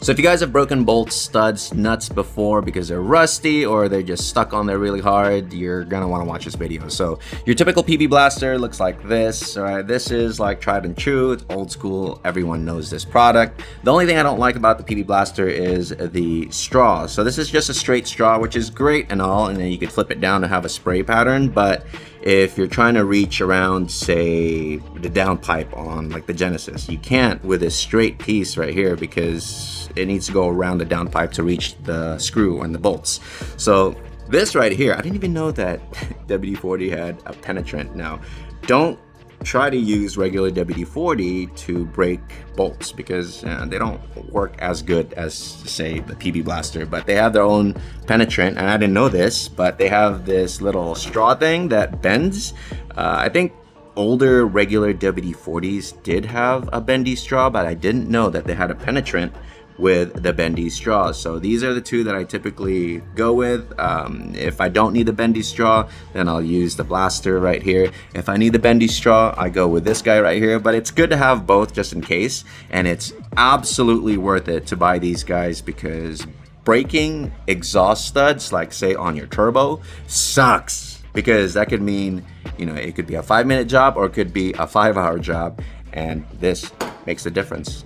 So if you guys have broken bolts, studs, nuts before because they're rusty or they're just stuck on there really hard, you're gonna wanna watch this video. So your typical PB blaster looks like this, all right? This is like tried and true, it's old school, everyone knows this product. The only thing I don't like about the PB blaster is the straw. So this is just a straight straw, which is great and all, and then you could flip it down to have a spray pattern, but if you're trying to reach around, say, the downpipe on like the Genesis, you can't with this straight piece right here because it needs to go around the downpipe to reach the screw and the bolts. So this right here, I didn't even know that WD-40 had a penetrant. Now, don't try to use regular WD-40 to break bolts because they don't work as good as, say, the PB blaster, but they have their own penetrant, and I didn't know this, but they have this little straw thing that bends. I think older regular WD-40s did have a bendy straw, but I didn't know that they had a penetrant with the bendy straw. So these are the two that I typically go with. If I don't need the bendy straw, then I'll use the blaster right here. If I need the bendy straw, I go with this guy right here, but it's good to have both just in case, and it's absolutely worth it to buy these guys because breaking exhaust studs, like say on your turbo, sucks because that could mean, you know, it could be a 5-minute job or it could be a 5-hour job, and this makes the difference.